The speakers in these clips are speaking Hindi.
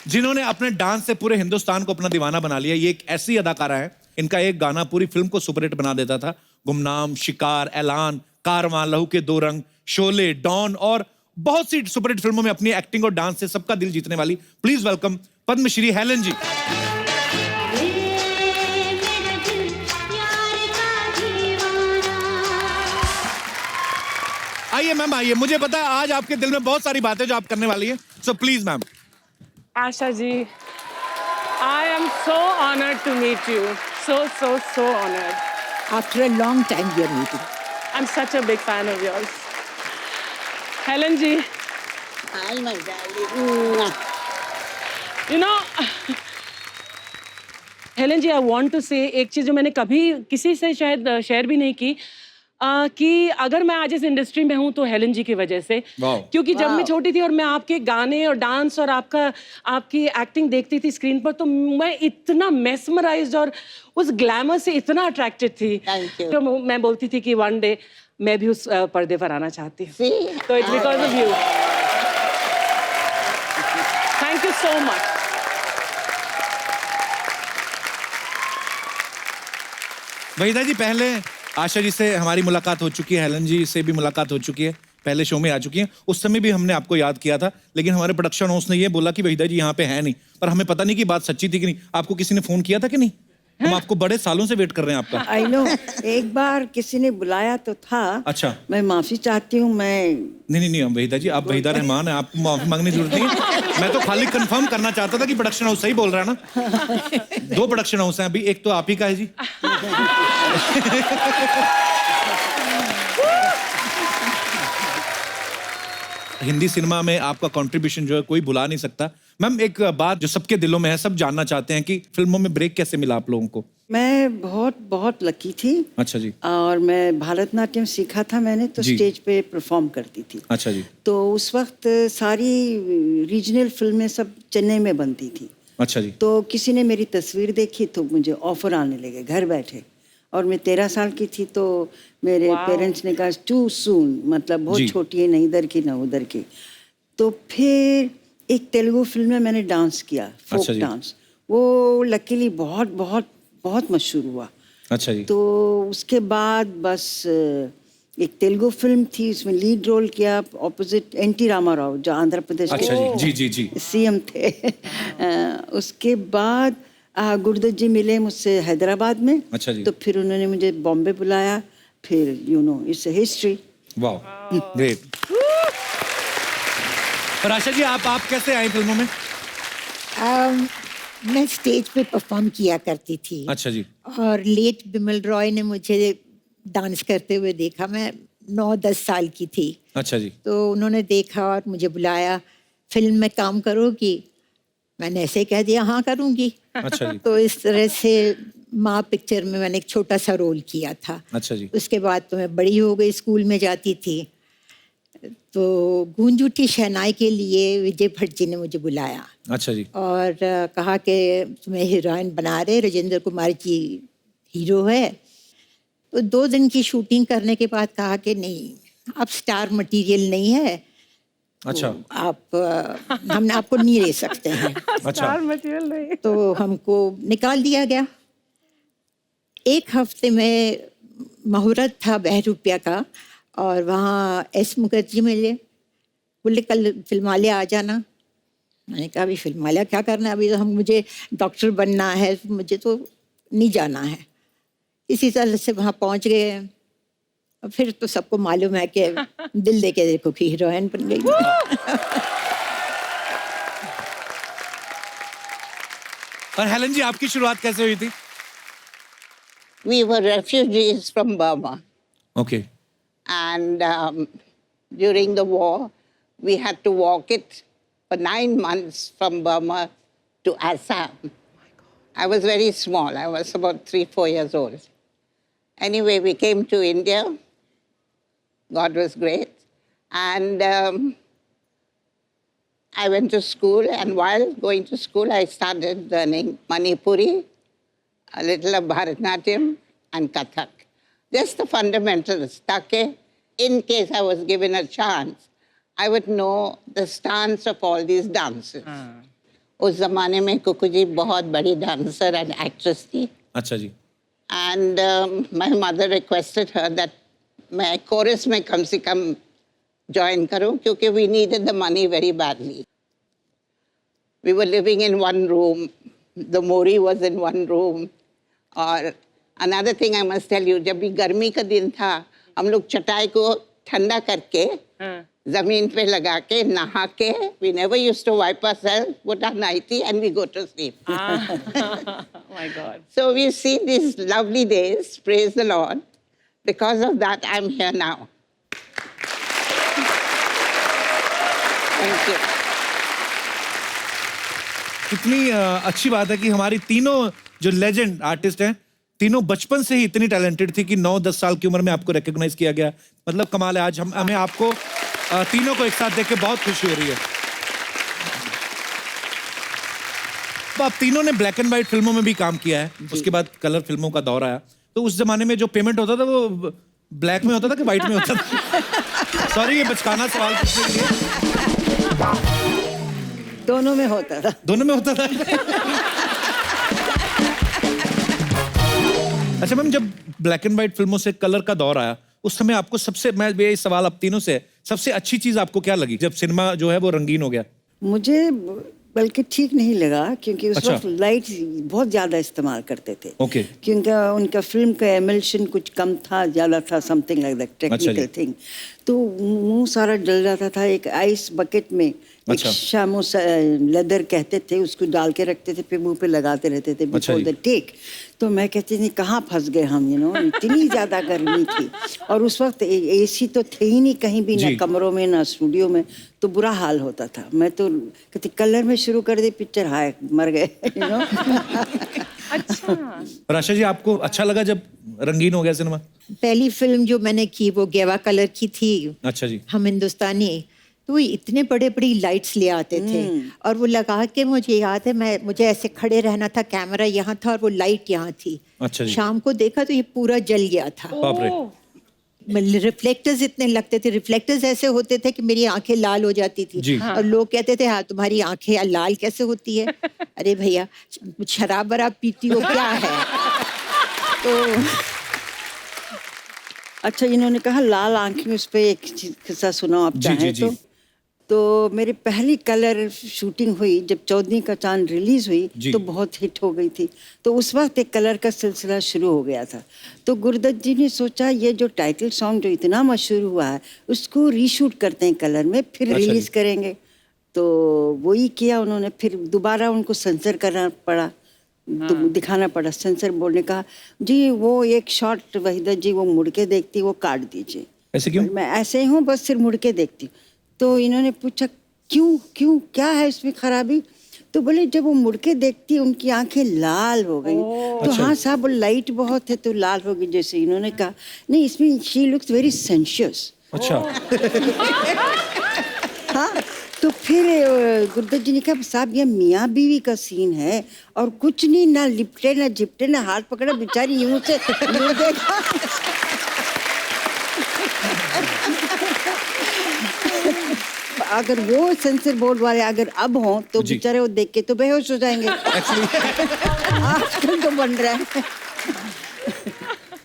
जिन्होंने अपने डांस से पूरे हिंदुस्तान को अपना दीवाना बना लिया। ये एक ऐसी अदाकारा है, इनका एक गाना पूरी फिल्म को सुपरहिट बना देता था। गुमनाम, शिकार, ऐलान, कारवां, लहू के दो रंग, शोले, डॉन और बहुत सी सुपरहिट फिल्मों में अपनी एक्टिंग और डांस से सबका दिल जीतने वाली प्लीज वेलकम पद्मश्री हेलन जी। आइए मैम, आइए। मुझे पता है आज आपके दिल में बहुत सारी बातें जो आप करने वाली हैं, so please ma'am. Asha ji, I am so honored to meet you. So honored. After a long time we are meeting. I'm such a big fan of yours. Helen ji. Hi, my darling. You know, Helen ji, I want to say एक चीज जो मैंने कभी किसी से शायद शेयर भी नहीं की, कि अगर मैं आज इस इंडस्ट्री में हूं तो हेलन जी की वजह से। क्योंकि जब मैं छोटी थी और मैं आपके गाने और डांस और आपकी एक्टिंग देखती थी स्क्रीन पर, तो मैं इतना मेस्मराइज्ड और उस ग्लैमर से इतना अट्रैक्टेड थी। तो मैं बोलती थी कि वन डे मैं भी उस पर्दे पर आना चाहती हूँ। तो it's because of you. Thank you so much. Waheeda ji, पहले आशा जी से हमारी मुलाकात हो चुकी है, हेलन जी से भी मुलाकात हो चुकी है, पहले शो में आ चुकी हैं। उस समय भी हमने आपको याद किया था, लेकिन हमारे प्रोडक्शन हाउस ने ये बोला कि वहीदा जी यहाँ पे है नहीं। पर हमें पता नहीं कि बात सच्ची थी कि नहीं। आपको किसी ने फोन किया था कि नहीं? हम आपको बड़े सालों से वेट कर रहे हैं आपका। I know, एक बार किसी ने बुलाया तो था। अच्छा, मैं माफी चाहती हूँ। नहीं, वहीदा जी, आप वहीदा रहमान है, आपको माफी मांगने की जरूरत नहीं है। मैं तो खाली कंफर्म करना चाहता था कि प्रोडक्शन हाउस सही बोल रहा है ना। 2 प्रोडक्शन हाउस हैं अभी, एक तो आप ही का है जी। हिंदी सिनेमा में आपका कंट्रीब्यूशन जो है कोई भुला नहीं सकता। मैम, एक बात जो सबके दिलों में है, सब जानना चाहते हैं कि फिल्मों में ब्रेक कैसे मिला आप लोगों को? मैं बहुत लकी थी। अच्छा जी। और मैं भारतनाट्यम सीखा था मैंने, तो स्टेज पे परफॉर्म करती थी। अच्छा जी। तो उस वक्त सारी रीजनल फिल्में सब चेन्नई में बनती थी। अच्छा जी। तो किसी ने मेरी तस्वीर देखी तो मुझे ऑफर आने लगे घर बैठे। और मैं 13 साल की थी, तो मेरे पेरेंट्स ने कहा टू सून, मतलब बहुत छोटी है, ना इधर की ना उधर की। तो फिर एक तेलुगु फिल्म में मैंने डांस किया, फोक डांस। वो लकीली बहुत मशहूर हुआ। अच्छा जी। तो उसके बाद बस एक तेलुगु फिल्म थी, उसमें लीड रोल किया ऑपोजिट एनटी रामाराव, जो आंध्र प्रदेश के जी सीएम थे। उसके बाद गुरुदत्त जी मिले मुझसे हैदराबाद में। अच्छा जी। तो फिर उन्होंने मुझे बॉम्बे बुलाया। फिर इट्स अ हिस्ट्री। वाह, ग्रेट। और आशा जी, आप कैसे आई फिल्मों में? मैं स्टेज पे परफॉर्म किया करती थी। अच्छा जी। और लेट बिमल रॉय ने मुझे डांस करते हुए देखा। मैं 9-10 साल की थी। अच्छा जी। तो उन्होंने देखा और मुझे बुलाया, फिल्म में काम करोगी? मैंने ऐसे कह दिया हाँ करूँगी। अच्छा जी। तो इस तरह से माँ पिक्चर में मैंने एक छोटा सा रोल किया था। अच्छा जी। उसके बाद तो मैं बड़ी हो गई, स्कूल में जाती थी। तो गूंज उठी शहनाई के लिए विजय भट्ट जी ने मुझे बुलाया। अच्छा जी। और कहा कि तुम्हें हीरोइन बना रहे, राजेंद्र कुमार जी हीरो है। तो 2 दिन की शूटिंग करने के बाद कहा कि नहीं, अब स्टार मटेरियल नहीं है। अच्छा। तो हम आपको नहीं ले सकते हैं। स्टार मटेरियल नहीं। तो हमको निकाल दिया गया। 1 हफ्ते में मुहूर्त था बहरूपिया का, और वहाँ एस मुखर्जी मिले। बोले कल फिल्मालय आ जाना। मैंने कहा अभी फिल्मालय क्या करना है, अभी तो मुझे डॉक्टर बनना है, मुझे तो नहीं जाना है। इसी तरह से वहाँ पहुँच गए। और फिर तो सबको मालूम है कि दिल दे के देखो कि हीरोइन बन गई। और हेलन जी, आपकी शुरुआत कैसे हुई थी? We were refugees from Burma. Okay. And during the war, we had to walk it for 9 months from Burma to Assam. Oh my God. I was very small. I was about 3-4 years old. Anyway, we came to India. God was great. And I went to school, and while going to school, I started learning Manipuri, a little of Bharatanatyam, and Kathak. Just the fundamentals. Take, in case I was given a chance, I would know the stance of all these dances. उस जमाने में कुकू जी बहुत बड़ी डांसर एंड एक्ट्रेस थी. अच्छा जी. And my mother requested her that मैं chorus में कम से कम join करूं क्योंकि we needed the money very badly. We were living in one room. The Mori was in one room. और another thing I must tell you, जब भी गर्मी का दिन था, हम लोग चटाई को ठंडा करके जमीन पे लगा के नहा के, we never used to wipe ourselves, put our nightie and we go to sleep. Oh my God. So we've seen these lovely days, praise the Lord. Because of that, I'm here now. Thank you. कितनी अच्छी बात है कि हमारी तीनों जो लेजेंड आर्टिस्ट हैं, तीनों बचपन से ही इतनी टैलेंटेड थी कि 9-10 साल की उम्र में आपको रिकॉग्नाइज किया गया. मतलब कमाल है. आज हमें आपको तीनों को एक साथ देख के बहुत खुशी हो रही है. तो आप तीनों ने ब्लैक एंड व्हाइट फिल्मों में भी काम किया है. उसके बाद कलर फिल्मों का दौर आया. तो उस जमाने में जो पेमेंट होता था वो ब्लैक में होता था कि व्हाइट में होता था? सॉरी, ये बचकाना सवाल पूछने के लिए. दोनों में होता था. दोनों में होता था. अच्छा मैम, जब ब्लैक एंड व्हाइट फिल्मों से कलर का दौर आया, उस समय आपको सबसे, मैं ये सवाल आप तीनों से, सबसे अच्छी चीज आपको क्या लगी जब सिनेमा जो है वो रंगीन हो गया? मुझे बल्कि ठीक नहीं लगा क्योंकि उस अच्छा. वक्त लाइट बहुत ज्यादा इस्तेमाल करते थे. ओके. क्योंकि उनका फिल्म का एमल्शन कुछ कम था, ज्यादा था, something like that, technical thing. तो मुंह सारा जल जाता था. एक आइस बकेट में एक शामो लेदर कहते थे, उसको डाल के रखते थे, फिर मुंह पे लगाते रहते थे बिफोर द टेक. तो मैं कहती थी कहाँ फंस गए हम, इतनी ज्यादा गर्मी थी. और उस वक्त एसी तो थे ही नहीं कहीं भी, ना कमरों में ना स्टूडियो में. तो बुरा हाल होता था. मैं तो कहती कलर में शुरू कर दी पिक्चर, हाय मर गए. अच्छा. और आशा जी, आपको अच्छा लगा जब रंगीन हो गया सिनेमा? पहली फिल्म जो मैंने की वो गेवा कलर की थी. अच्छा जी. हम हिंदुस्तानी. तो वो इतने बड़े बड़ी लाइट्स ले आते थे और वो लगा के, मुझे याद है, मुझे ऐसे खड़े रहना था, कैमरा यहाँ था और वो लाइट यहाँ थी. अच्छा जी. शाम को देखा तो ये पूरा जल गया था. बाप रे. रिफ्लेक्टर्स इतने लगते थे. रिफ्लेक्टर्स ऐसे होते थे कि मेरी आंखें लाल हो जाती थी. और लोग कहते थे हाँ तुम्हारी आंखें लाल कैसे होती है? अरे भैया, शराब वराब पीती हो क्या है? तो अच्छा, इन्होंने कहा लाल आंखें, उस पे एक किस्सा सुनाओ आप चाहें तो मेरी पहली कलर शूटिंग हुई जब 14 का चांद रिलीज हुई तो बहुत हिट हो गई थी. तो उस वक्त एक कलर का सिलसिला शुरू हो गया था. तो गुरुदत्त जी ने सोचा ये जो टाइटल सॉन्ग जो इतना मशहूर हुआ है उसको रीशूट करते हैं कलर में, फिर रिलीज करेंगे. तो वही किया उन्होंने. फिर दोबारा उनको सेंसर करना पड़ा, दिखाना पड़ा. सेंसर बोर्ड ने कहा जी वो एक शॉट वहीदा जी वो मुड़ के देखती, वो काट दीजिए. ऐसे क्यों? मैं ऐसे ही हूँ, बस सिर्फ मुड़ के देखती. तो इन्होंने पूछा क्यों क्या है इसमें खराबी? तो बोले जब वो मुड़ के देखती उनकी आंखें लाल हो गई. तो हाँ साहब लाइट बहुत है तो लाल हो गई. जैसे इन्होंने कहा नहीं, इसमें शी लुक्स वेरी सेंशियस. अच्छा. हाँ. तो फिर गुरुदत्त जी ने कहा साहब ये मियाँ बीवी का सीन है और कुछ नहीं, ना लिपटे ना झिपटे ना हाथ पकड़ा, बेचारी यूं से यूं देखा. अगर वो सेंसर बोर्ड वाले अगर अब हों तो बेचारे वो देख के तो बेहोश हो जाएंगे. आजकल तो बन रहा है.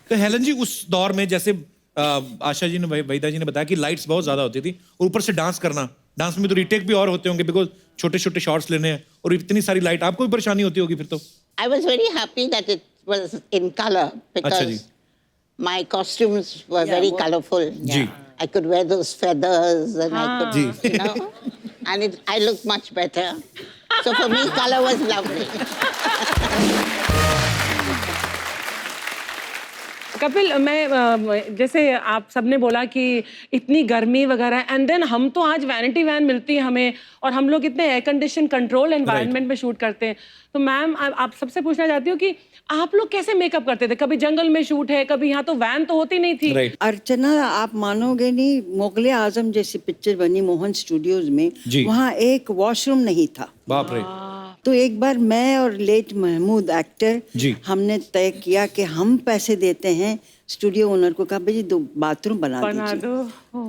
तो हेलन जी, उस दौर में जैसे आशा जी ने, वहीदा जी ने बताया कि लाइट्स बहुत ज्यादा होती थी और ऊपर से डांस करना. डांस में तो रीटेक भी और होते होंगे बिकॉज छोटे छोटे शॉट्स लेने हैं और इतनी सारी लाइट. आपको भी परेशानी होती होगी फिर तो? I was very happy that it was in color because my costumes were very colorful. Ji. I could wear those feathers and I could, and I looked much better. So for me, color was lovely. Kapil, मैं जैसे आप सबने बोला कि इतनी गर्मी वगैरह, एंड देन हम तो आज वैनिटी वैन मिलती है हमें और हम लोग इतने एयर कंडीशन कंट्रोल एनवायरनमेंट में शूट करते हैं. तो मैम आप सबसे पूछना चाहती हूँ कि आप लोग कैसे मेकअप करते थे? कभी जंगल में शूट है, कभी यहाँ, तो वैन तो होती नहीं थी. अर्चना आप मानोगे नहीं, मुगले आजम जैसी पिक्चर बनी मोहन स्टूडियोज में, वहाँ एक वॉशरूम नहीं था. बाप रे. तो एक बार मैं और लेट महमूद एक्टर हमने तय किया कि हम पैसे देते हैं. स्टूडियो ओनर को कहा भाई 2 बाथरूम बना दीजिए.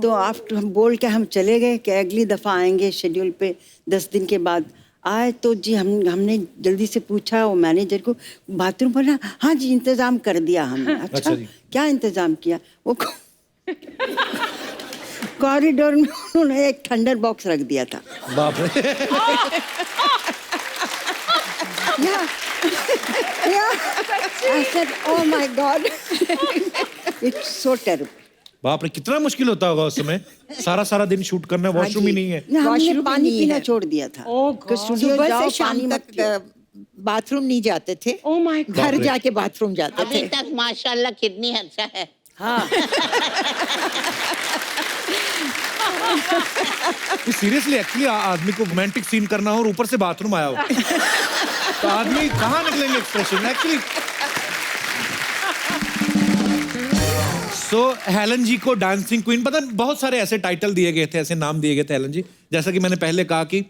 तो आफ्टर हम बोल के हम चले गए कि अगली दफा आएंगे शेड्यूल पे 10 दिन के बाद. आए तो जी हमने जल्दी से पूछा वो मैनेजर को, बाथरूम बोला हाँ जी इंतजाम कर दिया हमने। अच्छा जी। क्या इंतजाम किया? वो कॉरिडोर में उन्होंने एक थंडर बॉक्स रख दिया था। बाप रे। I said, oh my God, it's so terrible. बाप रे, कितना मुश्किल होता होगा उस समय, सारा दिन शूट करना, वॉशरूम ही नहीं है। हमने वॉशरूम पानी नहीं पीना है। छोड़ दिया था। Oh कि स्टूडियो सुबह जाओ, से शाम पानी मत पियो। तक बाथरूम नहीं जाते थे। Oh my God. घर जाके बाथरूम जाते अभी थे। तक माशाल्लाह कितनी अच्छा है। हाँ सीरियसली एक्चुअली आदमी को रोमांटिक सीन करना हो और ऊपर से बाथरूम आया हो तो आदमी कहाँ निकलेंगे एक्सप्रेशन एक्चुअली। सो हेलन जी को डांसिंग क्वीन, पता नहीं बहुत सारे ऐसे टाइटल दिए गए थे, ऐसे नाम दिए गए थे हेलन जी। जैसा कि मैंने पहले कहा कि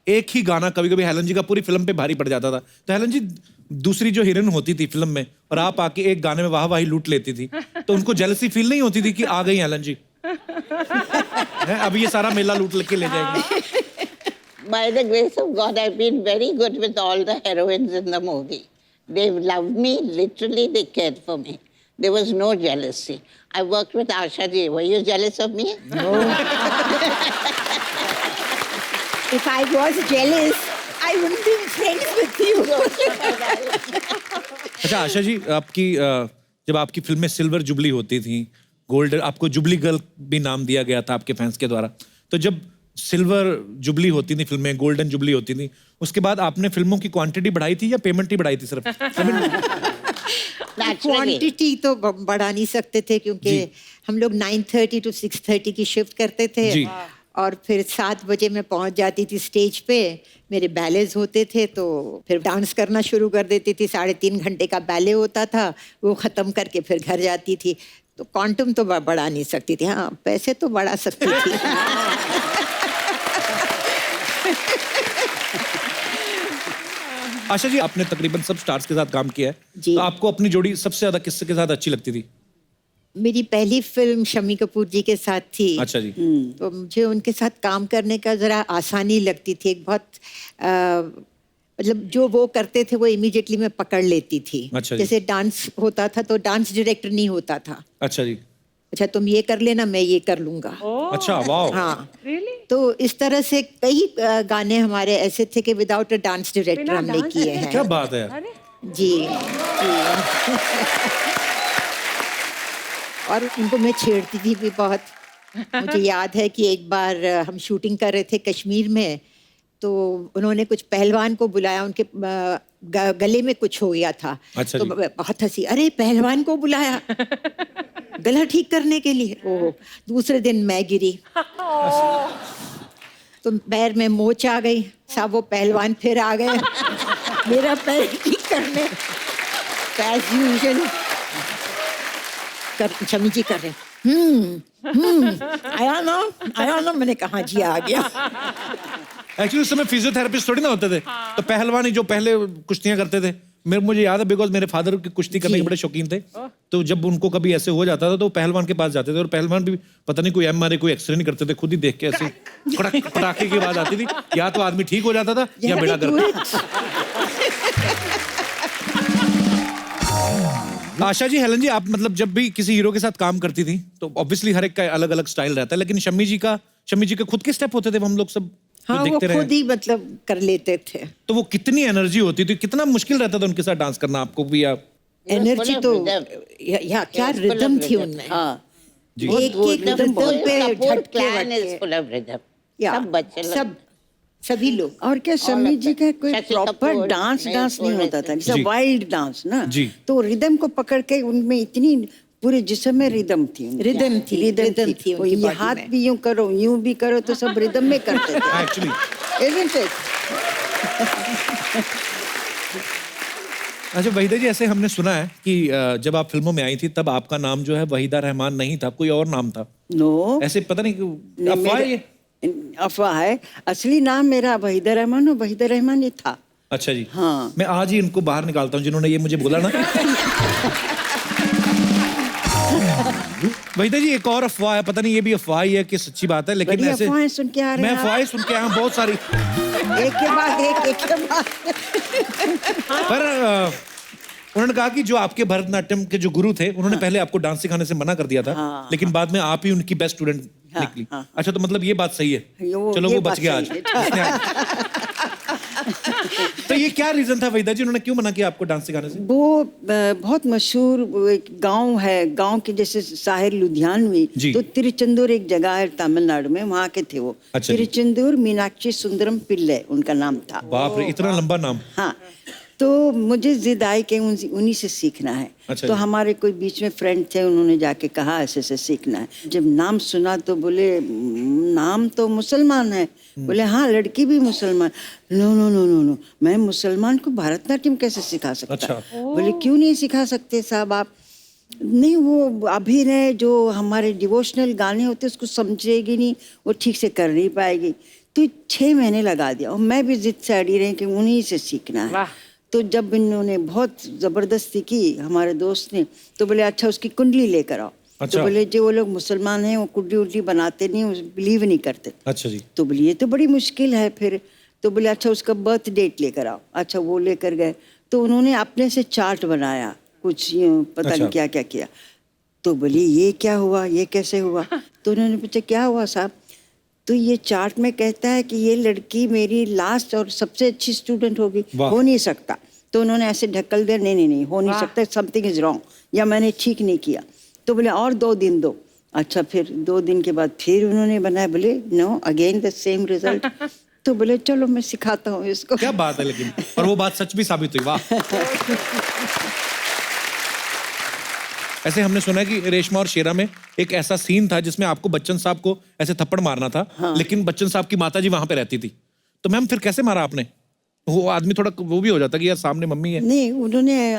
एक ही गाना कभी कभी हेलन जी का पूरी फिल्म पे भारी पड़ जाता था। तो हेलन जी दूसरी जो हीरोइन होती थी फिल्म में और आप आके एक गाने में वाहवाही लूट लेती थी, तो उनको जेलसी फील नहीं होती थी कि आ गई हेलन जी है, अब ये सारा मेला लूट के ले जाएंगे। By the grace of God, I've been very good with all the heroines in the movie. They loved me, literally they cared for me. There was no jealousy. I worked with Asha ji. Were you jealous of me? No. If I was jealous, I wouldn't be friends with you. अच्छा आशा जी, आपकी जब आपकी फिल्म में सिल्वर जुबली होती थी, गोल्ड, आपको जुबली गर्ल भी नाम दिया गया था आपके फैंस के द्वारा, तो जब सिल्वर जुबली होती थी फिल्में, गोल्डन जुबली होती थी, उसके बाद आपने फिल्मों की क्वांटिटी बढ़ाई थी या पेमेंट ही बढ़ाई थी सिर्फ? क्वांटिटी तो बढ़ा नहीं सकते थे क्योंकि हम लोग 9:30 to 6:30 की शिफ्ट करते थे जी। और फिर 7 बजे मैं पहुंच जाती थी स्टेज पे। मेरे बैलेज होते थे तो फिर डांस करना शुरू कर देती थी। 3.5 घंटे का बैले होता था, वो ख़त्म करके फिर घर जाती थी। तो क्वांटम तो बढ़ा नहीं सकती थी, हाँ पैसे तो बढ़ा सकती थी। आशा जी, आपने तकरीबन सब स्टार्स के साथ काम किया है, जी। तो आपको अपनी जोड़ी सबसे ज्यादा किसके के साथ अच्छी लगती थी? मेरी पहली फिल्म शम्मी कपूर जी के साथ थी। अच्छा जी। तो मुझे उनके साथ काम करने का ज़रा आसानी लगती थी। एक बहुत मतलब जो वो करते थे वो इमीडिएटली मैं पकड़ लेती थी। अच्छा जी। जैसे डांस होता था तो डांस डायरेक्टर नहीं होता था। अच्छा जी। अच्छा तुम ये कर लेना, मैं ये कर लूंगा। अच्छा, वाह। हाँ Really? तो इस तरह से कई गाने हमारे ऐसे थे कि विदाउट अ डांस डायरेक्टर बिना हमने dance किए हैं। क्या बात है। अरे जी जी। और उनको मैं छेड़ती थी भी बहुत। मुझे याद है कि एक बार हम शूटिंग कर रहे थे कश्मीर में, तो उन्होंने कुछ पहलवान को बुलाया, उनके गले में कुछ हो गया था। अच्छा तो जी। बहुत हंसी, अरे पहलवान को बुलाया गला ठीक करने के लिए। ओह, दूसरे दिन मैं गिरी तो पैर में मोच आ गई। साहब वो पहलवान फिर आ गए मेरा पैर ठीक करने। एज यूजुअल शमी जी कर रहे आया ना, मैंने कहा जी आ गया। एक्चुअली उस समय फिजियोथेरेपिस्ट थोड़ी ना होते थे, तो पहलवान ही जो पहले कुश्तियां करते थे, मुझे याद है बिकॉज मेरे फादर की कुश्ती करने के बड़े शौकीन थे। तो जब उनको कभी ऐसे हो जाता था तो पहलवान के पास जाते थे, और पहलवान भी पता नहीं कोई एमआरआई कोई एक्सरे नहीं करते थे, खुद ही देख के ऐसे कड़क पटाखे की आवाज आती थी, या तो आदमी ठीक हो जाता था या बेड़ा गर्क। आशा जी, हेलन जी, आप मतलब जब भी किसी हीरो के साथ काम करती थी तो ऑब्वियसली हर एक का अलग अलग स्टाइल रहता है, लेकिन शम्मी जी के खुद के स्टेप होते थे, वो हम लोग सब हाँ, वो देखते रहे। खुद ही मतलब कर लेते थे। तो वो कितनी एनर्जी होती थी, कितना मुश्किल रहता था उनके साथ डांस करना आपको भी? आप एनर्जी तो या क्या रिदम थी उनमें। हाँ जी। एक एक रिदम पे झटके clan is वटके। full of rhythm. या, सब बच्चे लोग। सब सभी लोग। और क्या शम्मी जी का कोई शशि प्रॉपर कपूर, डांस मैं नहीं बोल होता था, रही जैसे जी। वाइल्ड डांस ना। जी। तो रिदम को पकड़ के उनमें इतनी पूरे जिस्म में रिदम थी उनकी। रिदम थी वो उनकी ये body हाथ में। भी यूं करो यूं भी करो तो सब रिदम में करते थे। Actually Isn't it? अच्छा वहीदा जी, ऐसे हमने सुना है कि जब आप फिल्मों में आई थी तब आपका नाम जो है वहीदा रहमान नहीं था, कोई और नाम था। नो, ऐसे पता नहीं क्यों अफवाह है ये? अफवाह है। असली नाम मेरा वहीदा रहमान और वहीदा रहमान ही था। अच्छा जी। हाँ। मैं आज ही इनको बाहर निकालता हूँ जिन्होंने ये मुझे बोला ना। वहीदा जी, एक और अफवाह है, पता नहीं ये भी अफवाह ही है कि सच्ची बात है, लेकिन बड़ी ऐसे अफवाहें सुन के आ रहे मैं हैं आप। अफवाहें सुन के आया हूँ बहुत सारी। एक के बाद एक के बाद। पर उन्होंने कहा कि जो आपके भरतनाट्यम के जो गुरु थे उन्होंने पहले आपको डांस सिखाने से मना कर दिया था, लेकिन बाद में आप ही उनकी बेस्ट स्टूडेंट निकली। अच्छा, तो मतलब ये बात सही है। चलो, वो बच गया आज। तो ये क्या रीजन था वहीदा जी, उन्होंने क्यों मना किया आपको डांस सिखाने से? वो बहुत मशहूर एक गांव है, गांव के जैसे शहर लुधियानवी, तो तिरुचेंदूर एक जगह है तमिलनाडु में, वहाँ के थे वो। अच्छा, तिरुचेंदूर मीनाक्षी सुंदरम पिल्ले उनका नाम था। बाप रे, इतना लंबा नाम। हाँ, तो मुझे जिद आई कि उन्हीं से सीखना है। अच्छा, तो हमारे कोई बीच में फ्रेंड थे, उन्होंने जाके कहा ऐसे ऐसे सीखना है। जब नाम सुना तो बोले नाम तो मुसलमान है। बोले हाँ, लड़की भी मुसलमान। No no no no no, मैं मुसलमान को भरतनाट्यम कैसे सिखा सकता? अच्छा। बोले क्यों नहीं सिखा सकते साहब आप? नहीं, वो अभिनय जो हमारे डिवोशनल गाने होते उसको समझेगी नहीं, वो ठीक से कर नहीं पाएगी। तो 6 महीने लगा दिया और मैं भी जिद से अड़ी रही कि उन्हीं से सीखना है। तो जब इन्होंने बहुत जबरदस्ती की हमारे दोस्त ने, तो बोले अच्छा उसकी कुंडली लेकर आओ। अच्छा। तो बोले जो वो लोग मुसलमान हैं वो कुंडली उंडली बनाते नहीं, बिलीव नहीं करते। अच्छा जी। तो बोले ये तो बड़ी मुश्किल है फिर। तो बोले अच्छा उसका बर्थ डेट लेकर आओ। अच्छा, वो लेकर गए तो उन्होंने अपने से चार्ट बनाया, कुछ पता नहीं क्या क्या किया। तो बोली ये क्या हुआ, ये कैसे हुआ? तो उन्होंने पूछा क्या हुआ साहब? तो ये चार्ट में कहता है कि ये लड़की मेरी लास्ट और सबसे अच्छी स्टूडेंट होगी, हो नहीं सकता। तो उन्होंने ऐसे ढकल दिया, नहीं नहीं नहीं, हो नहीं सकता, समथिंग इज रॉन्ग, या मैंने ठीक नहीं किया। तो बोले और 2 दिन दो। अच्छा, फिर 2 दिन के बाद फिर उन्होंने बनाया, बोले no, again the same result. तो बोले चलो मैं सिखाता हूँ इसको। क्या बात है, लेकिन और वो बात सच भी साबित हुई। वाह। ऐसे हमने सुना है कि रेशमा और शेरा में एक ऐसा सीन था जिसमें आपको बच्चन साहब को ऐसे थप्पड़ मारना था, लेकिन बच्चन साहब की माताजी वहां पे रहती थी। तो मैम फिर कैसे मारा आपने? वो आदमी थोड़ा वो भी हो जाता कि यार सामने मम्मी है। नहीं, उन्होंने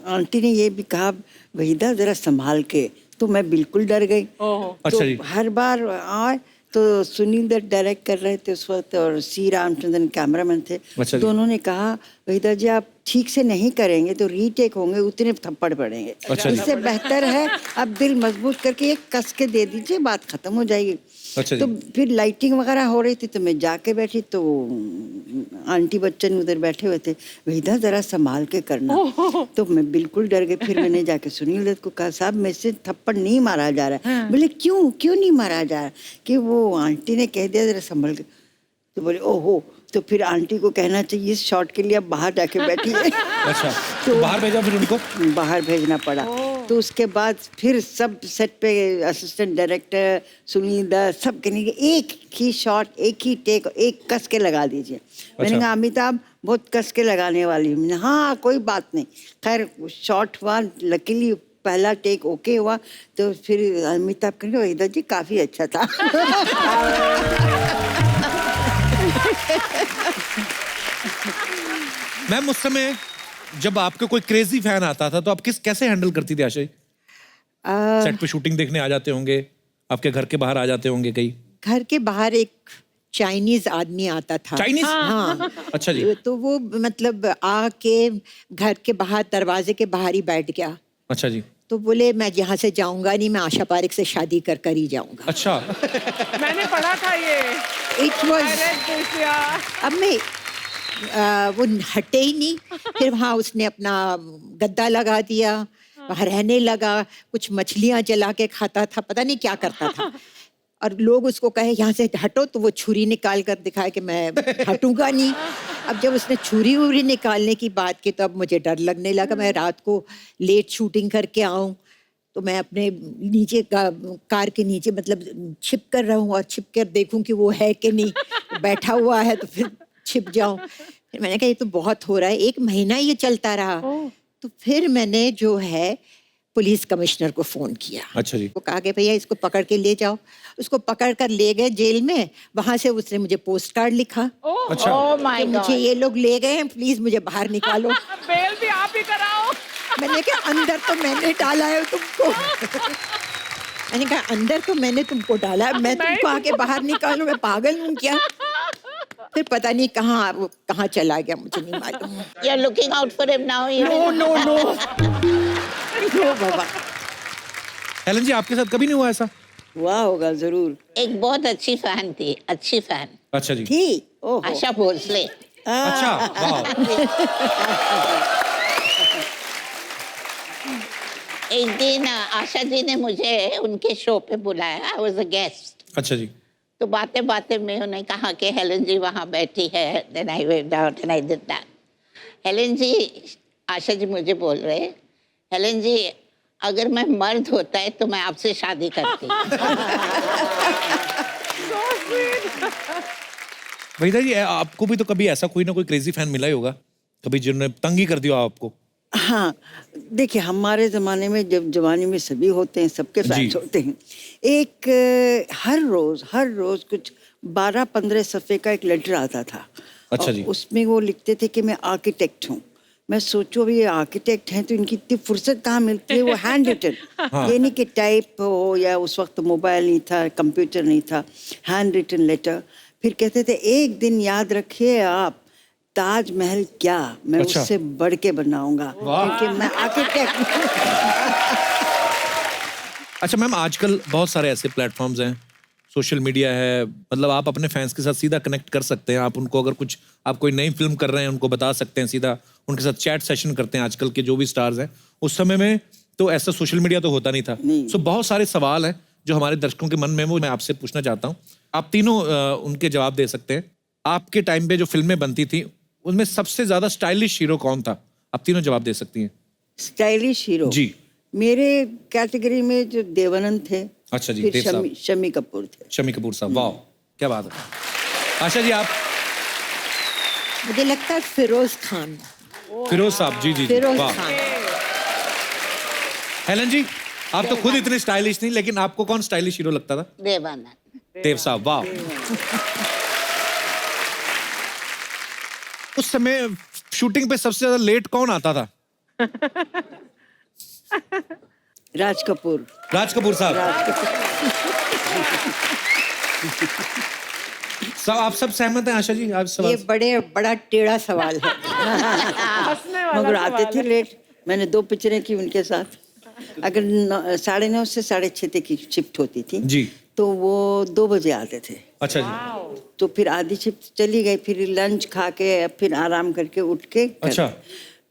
आंटी ने ये भी कहा वहीदा जरा संभाल के, तो मैं बिल्कुल डर गई। अच्छा जी। तो हर बार आए तो सुनील दत्त डायरेक्ट कर रहे थे उस वक्त और सी रामचंद्रन कैमरामैन थे। अच्छा तो उन्होंने कहा वहीदा जी आप ठीक से नहीं करेंगे तो रीटेक होंगे, उतने थप्पड़ पड़ेंगे। अच्छा जी। इससे बेहतर है अब दिल मजबूत करके एक कस के दे दीजिए, बात खत्म हो जाएगी। अच्छा जी। तो फिर लाइटिंग वगैरह हो रही थी तो मैं जाके बैठी, तो आंटी बच्चन उधर बैठे हुए थे, वहीदा जरा संभाल के करना। तो मैं बिल्कुल डर गई। फिर मैंने जाके सुनील दत्त को कहा साहब मेरे से थप्पड़ नहीं मारा जा रहा है। बोले क्यों क्यों नहीं मारा जा रहा? कि वो आंटी ने कह दिया जरा संभल के। तो बोले ओहो, तो फिर आंटी को कहना चाहिए इस शॉट के लिए अब बाहर जाके बैठिए। अच्छा, तो बाहर भेजा फिर उनको? बाहर भेजना पड़ा। तो उसके बाद फिर सब सेट पे असिस्टेंट डायरेक्टर सुनील दत्त सब कहने के एक ही शॉट, एक ही टेक, एक कस के लगा दीजिए। मैंने कहा अमिताभ बहुत कस के लगाने वाली हूँ। हाँ कोई बात नहीं। खैर शॉट हुआ, लकीली पहला टेक ओके हुआ। तो फिर अमिताभ कहने वहीदा जी काफी अच्छा था। मैम उस समय जब आपके कोई क्रेजी फैन आता था तो आप कैसे हैंडल करती थी आशा? सेट पे शूटिंग देखने आ जाते होंगे, आपके घर के बाहर आ जाते होंगे कई? घर के बाहर एक चाइनीज आदमी आता था। चाइनीज? हाँ। अच्छा जी। तो वो मतलब आके घर के बाहर दरवाजे के बाहर ही बैठ गया। अच्छा जी। तो बोले मैं यहाँ से जाऊंगा नहीं, मैं आशा पारेख से शादी कर कर ही जाऊंगा। अच्छा। मैंने पढ़ा था ये। इट वॉज, अब मैं वो हटे ही नहीं। फिर वहाँ उसने अपना गद्दा लगा दिया, वहाँ रहने लगा, कुछ मछलियाँ जला के खाता था, पता नहीं क्या करता था। और लोग उसको कहे यहाँ से हटो, तो वो छुरी निकाल कर दिखाए कि मैं हटूंगा नहीं। अब जब उसने छुरी वुरी निकालने की बात की तो अब मुझे डर लगने लगा। मैं रात को लेट शूटिंग करके आऊँ तो मैं अपने नीचे कार के नीचे मतलब छिप कर रहूँ और छिप कर देखूँ कि वो है कि नहीं, बैठा हुआ है तो फिर छिप जाऊँ। फिर मैंने कहा ये तो बहुत हो रहा है। 1 महीना ये चलता रहा। तो फिर मैंने जो है पुलिस कमिश्नर को फोन किया। अच्छा जी। वो कहा कि भैया इसको पकड़ के ले जाओ। उसको पकड़ कर ले गए जेल में। वहां से उसने मुझे पोस्ट कार्ड लिखा। अच्छा। माय गॉड, मुझे ये लोग ले गए हैं, प्लीज मुझे बाहर निकालो। बेल भी आप ही कराओ। मैंने कहा अंदर तो मैंने डाला है तुमको। मैंने कहा अंदर तो मैंने तुमको डाला है, मैं तुमको आके बाहर निकालूं, मैं पागल हूँ क्या? फिर पता नहीं कहाँ चला गया, मुझे नहीं मालूम। You are looking out for him now? No बाबा। हेलन जी आपके साथ कभी नहीं हुआ ऐसा? हुआ होगा जरूर। एक बहुत अच्छी फैन थी, अच्छी फैन। अच्छा जी। थी ओहो। आशा भोसले। अच्छा, वाह। एक दिन आशा जी ने मुझे उनके शो पे बुलाया, आई वाज अ गेस्ट। अच्छा जी। तो बातें बातें में उन्होंने कहा कि हेलन जी वहाँ बैठी है, then I went out and I did that. Helen ji, Asha ji मुझे बोल रहे, हेलन जी अगर मैं मर्द होता है तो मैं आपसे शादी करती। वहीदा जी, आपको भी तो कभी ऐसा कोई ना कोई क्रेजी फैन मिला ही होगा, कभी जिन्होंने तंग ही कर दिया आपको? हाँ, देखिए हमारे ज़माने में जब जवानी में सभी होते हैं, सबके फैंस होते हैं। एक हर रोज़ कुछ 12-15 सफ़े का एक लेटर आता था। अच्छा जी। उसमें वो लिखते थे कि मैं आर्किटेक्ट हूँ। मैं सोचो अभी ये आर्किटेक्ट हैं तो इनकी इतनी फुर्सत कहाँ मिलती है, वो हैंड रिटन। ये नहीं कि टाइप हो, या उस वक्त मोबाइल नहीं था, कंप्यूटर नहीं था, हैंड रिटन लेटर। फिर कहते थे एक दिन याद रखिए आप, ताजमहल क्या मैं अच्छा। उससे बढ़ के बनाऊंगा, क्योंकि मैं आर्किटेक्ट। अच्छा मैम, आजकल बहुत सारे ऐसे प्लेटफॉर्म्स हैं, सोशल मीडिया है, मतलब आप अपने फैंस के साथ सीधा कनेक्ट कर सकते हैं। आप उनको अगर कुछ, आप कोई नई फिल्म कर रहे हैं उनको बता सकते हैं, सीधा उनके साथ चैट सेशन करते हैं। आजकल के जो भी स्टार्स हैं, उस समय में तो ऐसा सोशल मीडिया तो होता नहीं था। सो बहुत सारे सवाल हैं जो हमारे दर्शकों के मन में, वो मैं आपसे पूछना चाहता हूँ। आप तीनों उनके जवाब दे सकते हैं। आपके टाइम पे जो फिल्में बनती थी उनमें सबसे ज्यादा स्टाइलिश हीरो कौन था? आप तीनों जवाब दे सकती हैं। स्टाइलिश हीरो जी। मेरे कैटेगरी में जो देवानंद थे, अच्छा जी, फिर देव साहब। शम्मी कपूर थे। शम्मी कपूर साहब, वाह क्या बात है। आशा जी आप? मुझे लगता है फिरोज खान। फिरोज साहब, जी जी जी, फिरोज वाह। खान। हेलन जी, आप तो खुद इतने स्टाइलिश नहीं, लेकिन आपको कौन स्टाइलिश हीरो लगता था? देवानंद। देव साहब, वाह। उस समय शूटिंग पे सबसे ज्यादा लेट कौन आता था? राज कपूर। राज कपूर साहब। सब आप सब सहमत हैं आशा जी? आप सब ये बड़ा टेढ़ा सवाल है। हंसने वाला मगर आते सवाल थे है। लेट। मैंने 2 पिक्चरें की उनके साथ। अगर 9:30 से 6:30 तक की शिफ्ट होती थी जी। तो वो 2 बजे आते थे। अच्छा जी। तो फिर आधी शिफ्ट चली गई, फिर लंच खा के फिर आराम करके उठ के अच्छा।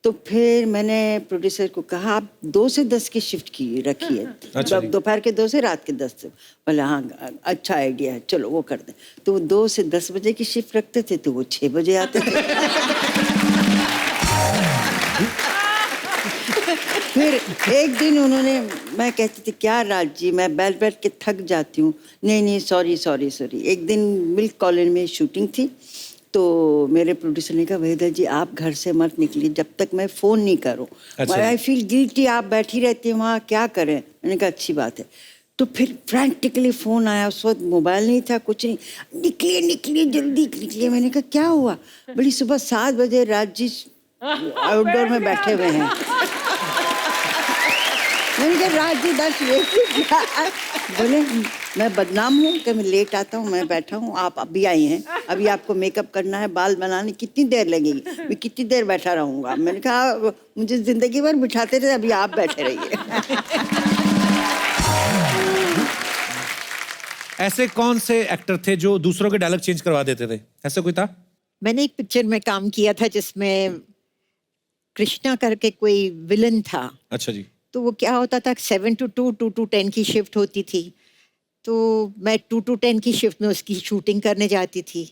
तो फिर मैंने प्रोड्यूसर को कहा आप 2 से 10 की शिफ्ट की रखिए। अच्छा जी। दोपहर के 2 से रात के 10 से। बोले हाँ अच्छा आइडिया है, चलो वो कर दें। तो वो 2 से 10 बजे की शिफ्ट रखते थे, तो वो 6 बजे आते थे। फिर एक दिन उन्होंने, मैं कहती थी क्या राज जी मैं बैठ बैठ के थक जाती हूँ। नहीं सॉरी। एक दिन मिल्क कॉलोनी में शूटिंग थी, तो मेरे प्रोड्यूसर ने कहा वहीदा जी आप घर से मत निकलिए जब तक मैं फ़ोन नहीं करूँ। अच्छा। आई फील गिल्टी, आप बैठी रहती हैं वहाँ, क्या करें। मैंने कहा अच्छी बात है। तो फिर फ्रैंटिकली फ़ोन आया, उस वक्त मोबाइल नहीं था, कुछ नहीं। निकलिए जल्दी निकलिए। मैंने कहा क्या हुआ? बड़ी सुबह 7 बजे राज जी आउटडोर में बैठे हुए हैं। मैंने कहा राज जी 10 बजे। बोले मैं बदनाम हूँ कि मैं लेट आता हूँ, मैं बैठा हूँ, आप अभी आई हैं, अभी आपको मेकअप करना है, बाल बनाने कितनी देर लगेगी, मैं कितनी देर बैठा रहूँगा। मैंने कहा मुझे जिंदगी भर बिठाते थे, अभी आप बैठे रहिए। ऐसे कौन से एक्टर थे जो दूसरों के डायलॉग चेंज करवा देते थे? ऐसा कोई था? मैंने एक पिक्चर में काम किया था जिसमें कृष्णा करके कोई विलन था। अच्छा जी। तो वो क्या होता था, 7 to 2, 2 to 10 की शिफ्ट होती थी। तो मैं 2 to 10 की शिफ्ट में उसकी शूटिंग करने जाती थी।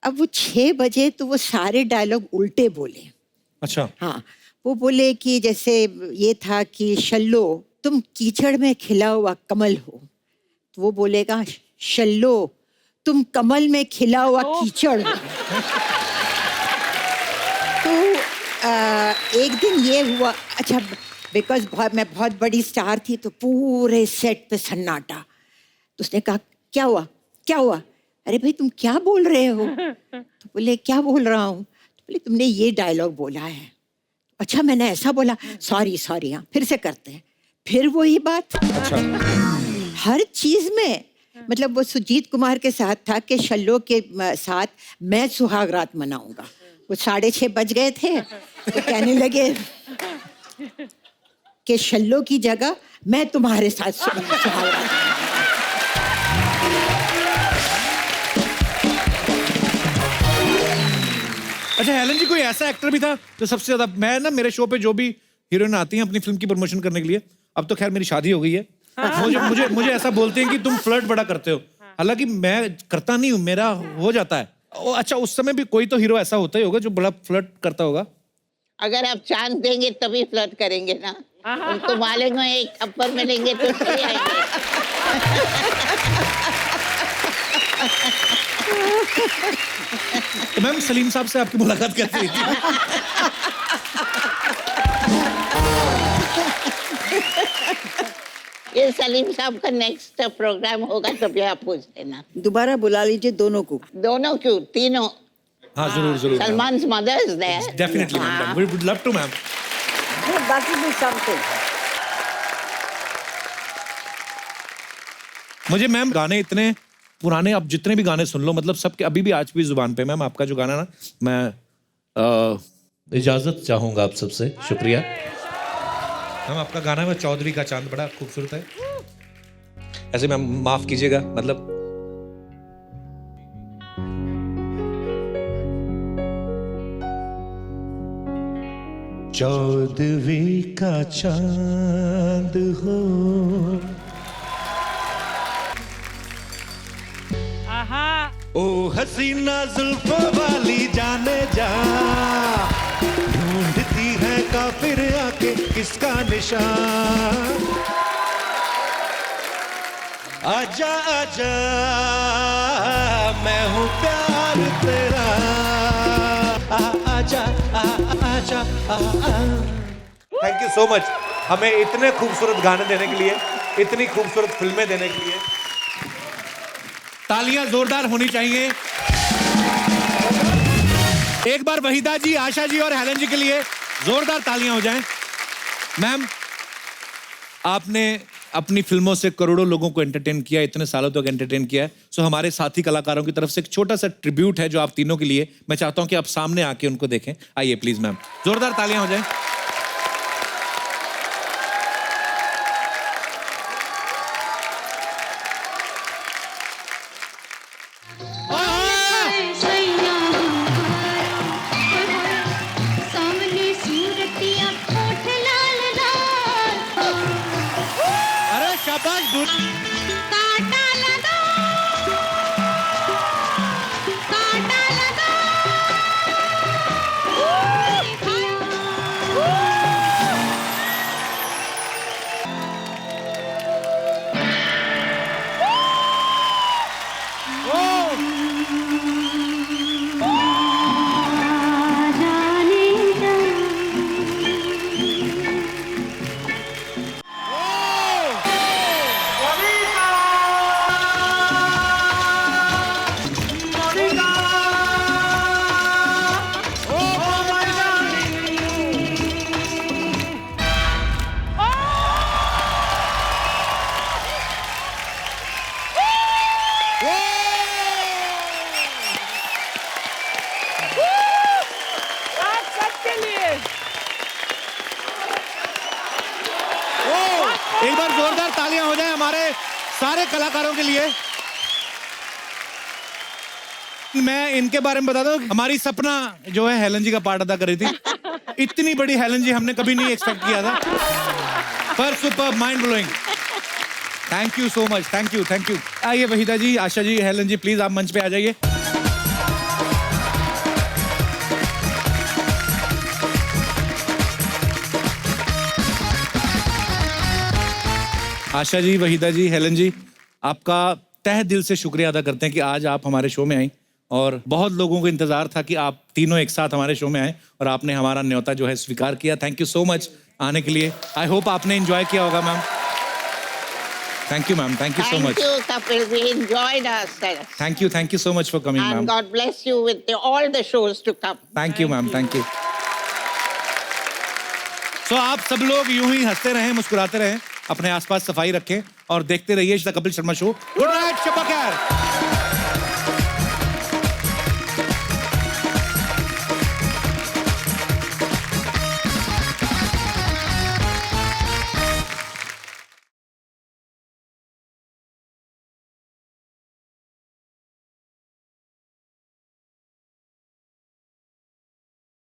अब वो 6 बजे तो वो सारे डायलॉग उल्टे बोले। अच्छा। हाँ, वो बोले कि जैसे ये था कि शल्लो तुम कीचड़ में खिला हुआ कमल हो, तो वो बोलेगा शल्लो तुम कमल में खिला हुआ कीचड़ हो। तो एक दिन ये हुआ, अच्छा बिकॉज मैं बहुत बड़ी स्टार थी, तो पूरे सेट पे सन्नाटा। तो उसने कहा क्या हुआ? अरे भाई तुम क्या बोल रहे हो? तो बोले क्या बोल रहा हूँ? तो बोले तुमने ये डायलॉग बोला है। अच्छा मैंने ऐसा बोला, सॉरी हाँ फिर से करते हैं। फिर वही बात। अच्छा। हर चीज में, मतलब वो सुजीत कुमार के साथ था कि शल्लो के साथ मैं सुहाग रात मनाऊंगा। वो 6:30 बज गए थे, तो कहने लगे कि शल्लो की जगह मैं तुम्हारे साथ सुहाग रात। अच्छा हेलन जी, कोई ऐसा एक्टर भी था जो सबसे ज्यादा, मैं ना मेरे शो पे जो भी हीरोइन आती हैं अपनी फिल्म की प्रमोशन करने के लिए, अब तो खैर मेरी शादी हो गई है, मुझे मुझे मुझे ऐसा बोलते हैं कि तुम फ्लर्ट बड़ा करते हो, हालांकि मैं करता नहीं हूँ, मेरा हो जाता है। अच्छा, उस समय भी कोई तो हीरो ऐसा होता ही होगा जो बड़ा फ्लर्ट करता होगा। अगर आप चांस देंगे तभी फ्लर्ट करेंगे ना, उनको मालेंगे एक थप्पड़ मिलेंगे तो चले आएंगे। तो मैम सलीम साहब से आपकी मुलाकात कैसे हुई थी? ये सलीम साहब का नेक्स्ट प्रोग्राम होगा तो भी आप पूछ लेना। दोबारा बुला लीजिए दोनों को। दोनों क्यों, तीनों। हाँ जरूर जरूर। Salman's mother is there. Definitely, ma'am. We would love to, ma'am. That will be something. मुझे मैम गाने इतने पुराने, आप जितने भी गाने सुन लो, मतलब सबके अभी भी आज भी जुबान पे। मैम आपका जो गाना ना, मैं इजाजत चाहूंगा आप सबसे। शुक्रिया मैम, आपका गाना है चौधरी का चांद, बड़ा खूबसूरत है। ऐसे मैम माफ कीजिएगा, मतलब चौदवी का चांद हो, ओ हसीना जुल्फों वाली जाने जा, ढूंढती है काफिर आके किसका निशान। आजा आजा मैं हूँ प्यार तेरा, आजा आजा। थैंक यू सो मच हमें इतने खूबसूरत गाने देने के लिए, इतनी खूबसूरत फिल्में देने के लिए। तालियां जोरदार होनी चाहिए एक बार वहीदा जी, आशा जी और हेलन जी के लिए जोरदार तालियां हो जाएं। मैम आपने अपनी फिल्मों से करोड़ों लोगों को एंटरटेन किया, इतने सालों तक एंटरटेन किया है। सो हमारे साथी कलाकारों की तरफ से एक छोटा सा ट्रिब्यूट है जो आप तीनों के लिए, मैं चाहता हूं कि आप सामने आके उनको देखें। आइए प्लीज मैम, जोरदार तालियां हो जाएं। एक बार जोरदार तालियां हो जाए हमारे सारे कलाकारों के लिए। मैं इनके बारे में बता दूं, हमारी सपना जो है हेलन जी का पार्ट अदा कर रही थी। इतनी बड़ी हेलन जी हमने कभी नहीं एक्सपेक्ट किया था, पर super mind blowing. Thank you so much, thank you thank you. आइए वहीदा जी, आशा जी, हेलन जी, प्लीज आप मंच पे आ जाइए। आशा जी, वहीदा जी, हेलन जी, आपका तहे दिल से शुक्रिया अदा करते हैं कि आज आप हमारे शो में आई, और बहुत लोगों को इंतजार था कि आप तीनों एक साथ हमारे शो में आए, और आपने हमारा न्योता जो है स्वीकार किया। थैंक यू सो मच आने के लिए। आई होप आपने एंजॉय किया होगा ma'am. Thank you ma'am, thank you so much. Thank you, Kapil. We enjoyed ourselves. Thank you so much for coming ma'am. And God bless you with all the shows to come. Thank you ma'am, thank you. So आप सब लोग यूं ही हंसते रहें, मुस्कुराते रहें, अपने आसपास सफाई रखें और देखते रहिए the Kapil Sharma show. Good night, शब्बा खैर।